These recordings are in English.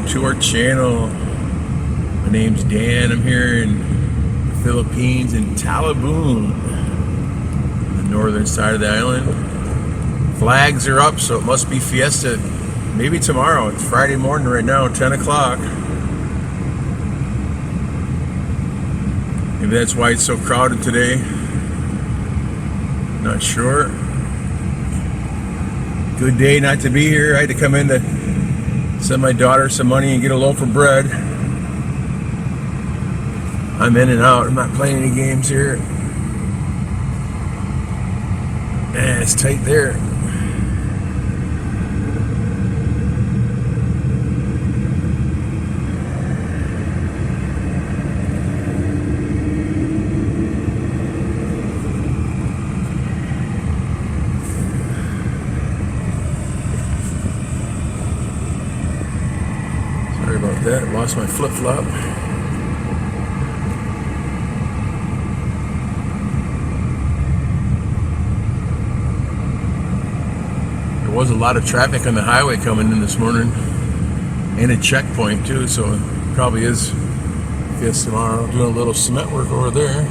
to our channel. My name's Dan. I'm here in the Philippines in Talabon, the northern side of the island. Flags are up, so it must be Fiesta. Maybe tomorrow. It's Friday morning right now, 10 o'clock. Maybe that's why it's so crowded today. Not sure. Good day not to be here. I had to come in to send my daughter some money and get a loaf of bread. I'm in and out. I'm not playing any games here. And it's tight there. Sorry about that. Lost my flip-flop. There was a lot of traffic on the highway coming in this morning, and a checkpoint too, so it probably is Fiesta tomorrow. Doing a little cement work over there.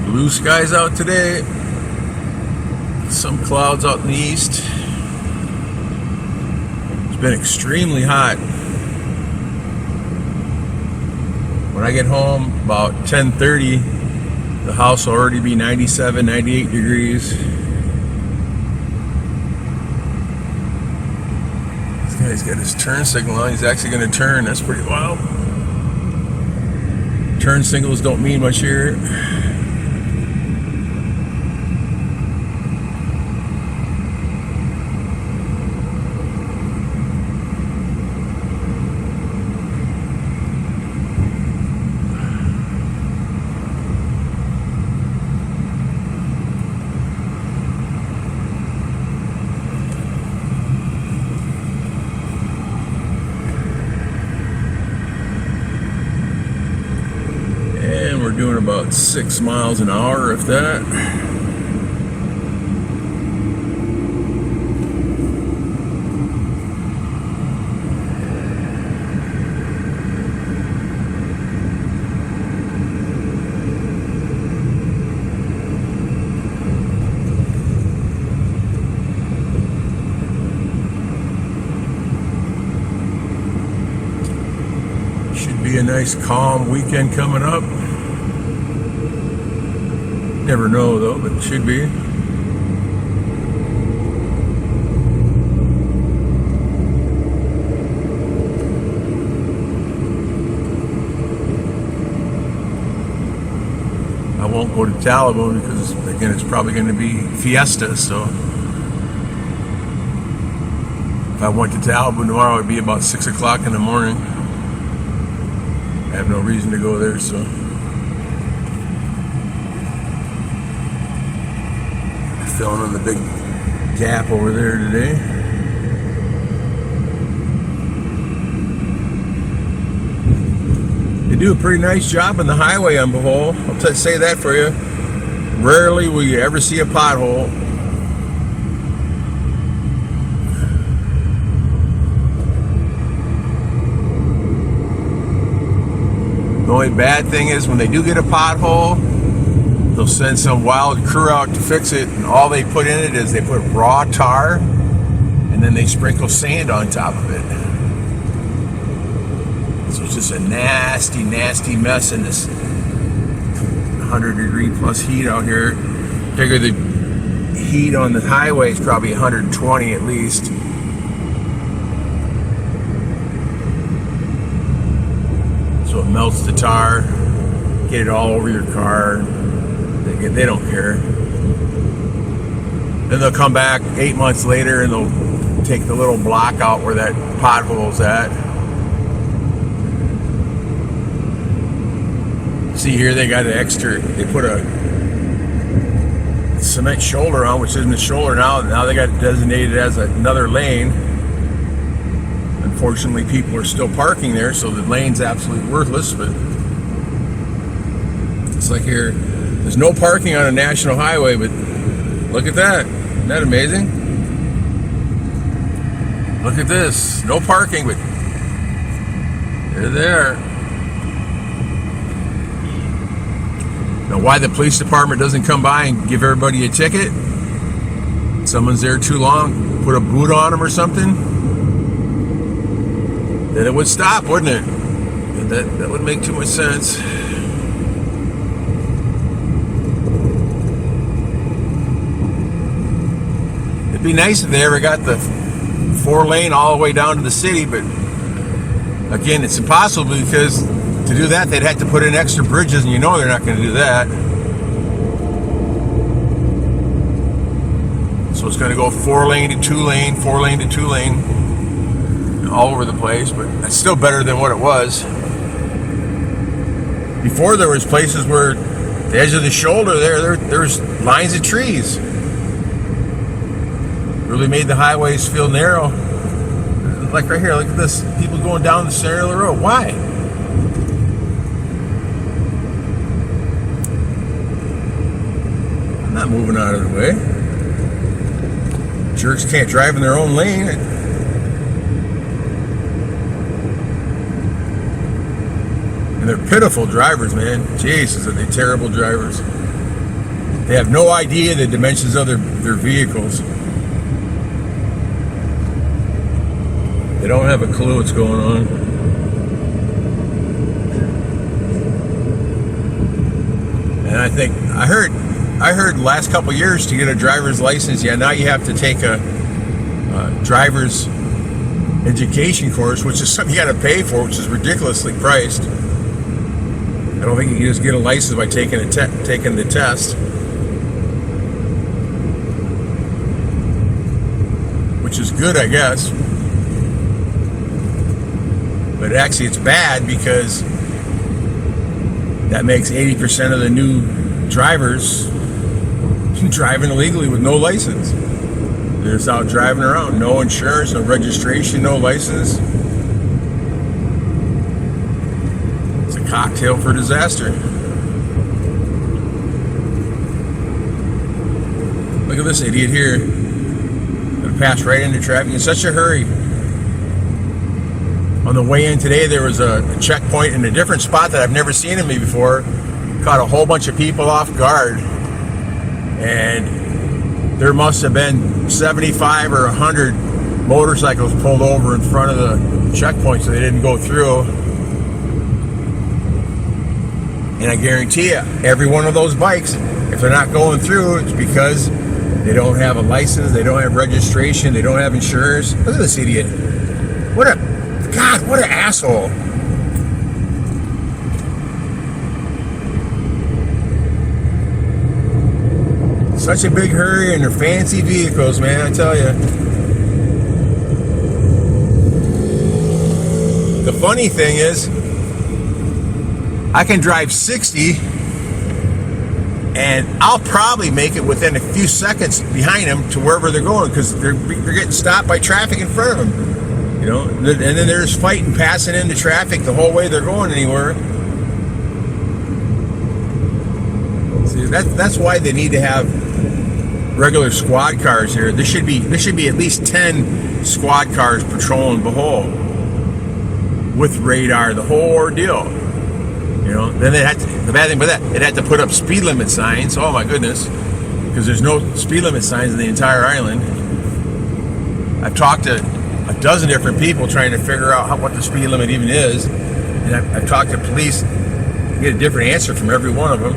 Blue skies out today. Some clouds out in the east. It's been extremely hot. When I get home about 10:30, the house will already be 97, 98 degrees. This guy's got his turn signal on. He's actually going to turn. That's pretty wild. Turn signals don't mean much here. We're doing about 6 miles an hour, if that. Should be a nice calm weekend coming up. Never know though, but it should be. I won't go to Talabon because again it's probably going to be Fiesta, so if I went to Talabon tomorrow it'd be about 6 o'clock in the morning. I have no reason to go there, so filling in the big gap over there today. They do a pretty nice job on the highway on Bohol. I'll say that for you. Rarely will you ever see a pothole. The only bad thing is when they do get a pothole, they'll send some wild crew out to fix it, and all they put in it is they put raw tar and then they sprinkle sand on top of it. So it's just a nasty, nasty mess in this 100-degree plus heat out here. Figure the heat on the highway is probably 120 at least. So it melts the tar, get it all over your car. They don't care. Then they'll come back 8 months later and they'll take the little block out where that pothole's at. See here, they got an extra, they put a cement shoulder on, which isn't a shoulder now. Now they got it designated as another lane. Unfortunately, people are still parking there, so the lane's absolutely worthless, but it's like here, there's no parking on a national highway, but look at that. Isn't that amazing? Look at this. No parking, but they're there. Now, why the police department doesn't come by and give everybody a ticket? Someone's there too long, put a boot on them or something? Then it would stop, wouldn't it? And that would make too much sense. It'd be nice if they ever got the 4-lane all the way down to the city, but again, it's impossible because to do that, they'd have to put in extra bridges, and you know they're not going to do that. So it's going to go 4-lane to 2-lane, 4-lane to 2-lane, all over the place, but it's still better than what it was. Before, there was places where the edge of the shoulder there's lines of trees. Really made the highways feel narrow. Like right here, look at this. People going down the center of the road. Why? I'm not moving out of the way. Jerks can't drive in their own lane. And they're pitiful drivers, man. Jesus, are they terrible drivers. They have no idea the dimensions of their vehicles. They don't have a clue what's going on. And I heard the last couple years to get a driver's license, now you have to take a driver's education course, which is something you got to pay for, which is ridiculously priced. I don't think you can just get a license by taking the test. Which is good, I guess. But actually it's bad because that makes 80% of the new drivers driving illegally with no license. They're just out driving around, no insurance, no registration, no license. It's a cocktail for disaster. Look at this idiot here. Gonna pass right into traffic in such a hurry. On the way in today, there was a checkpoint in a different spot that I've never seen in me before. Caught a whole bunch of people off guard. And there must have been 75 or 100 motorcycles pulled over in front of the checkpoint, so they didn't go through. And I guarantee you, every one of those bikes, if they're not going through, it's because they don't have a license, they don't have registration, they don't have insurance. Look at this idiot. What an asshole. Such a big hurry in their fancy vehicles, man, I tell you. The funny thing is, I can drive 60 and I'll probably make it within a few seconds behind them to wherever they're going, because they're getting stopped by traffic in front of them. And then they're just fighting, passing into traffic the whole way they're going anywhere. See, that's why they need to have regular squad cars here. There should be at least 10 squad cars patrolling Bohol with radar, the whole ordeal. Then the bad thing about that, they'd have to put up speed limit signs. Oh my goodness, because there's no speed limit signs in the entire island. I've talked to a dozen different people trying to figure out what the speed limit even is, and I've talked to police, get a different answer from every one of them.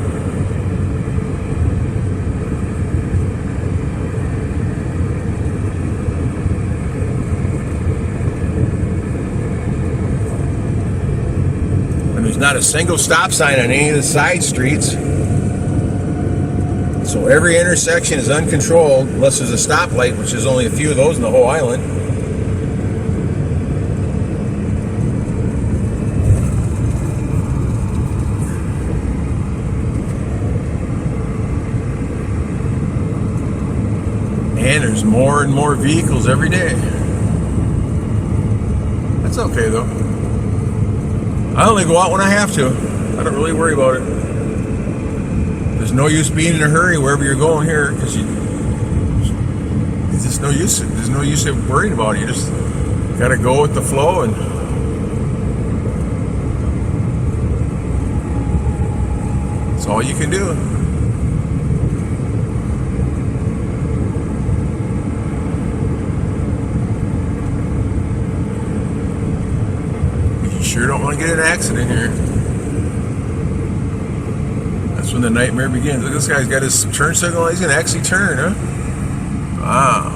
And there's not a single stop sign on any of the side streets, so every intersection is uncontrolled unless there's a stoplight, which there's only a few of those in the whole island. there's more and more vehicles every day. That's okay though. I only go out when I have to. I don't really worry about it. There's no use being in a hurry wherever you're going here, because it's just no use. There's no use of worrying about it. You just gotta go with the flow, and that's all you can do. You sure don't want to get in an accident here. That's when the nightmare begins. Look, this guy's got his turn signal. He's gonna actually turn, huh? Wow.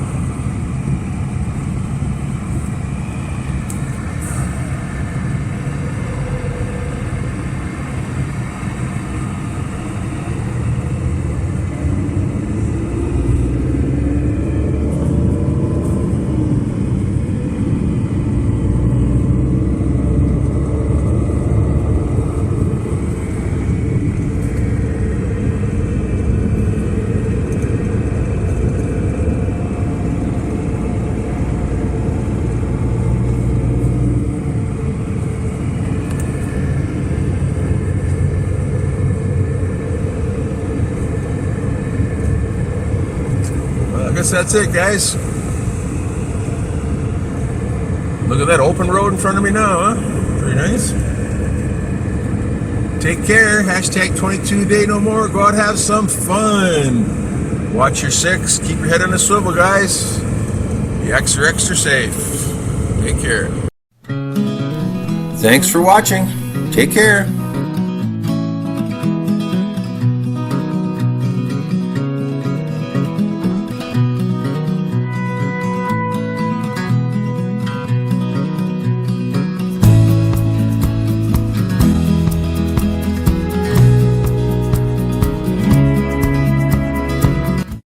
I guess that's it, guys. Look at that open road in front of me now, huh? Very nice. Take care. Hashtag 22 day no more. Go out and have some fun. Watch your six. Keep your head on a swivel, guys. Be extra, extra safe. Take care. Thanks for watching. Take care.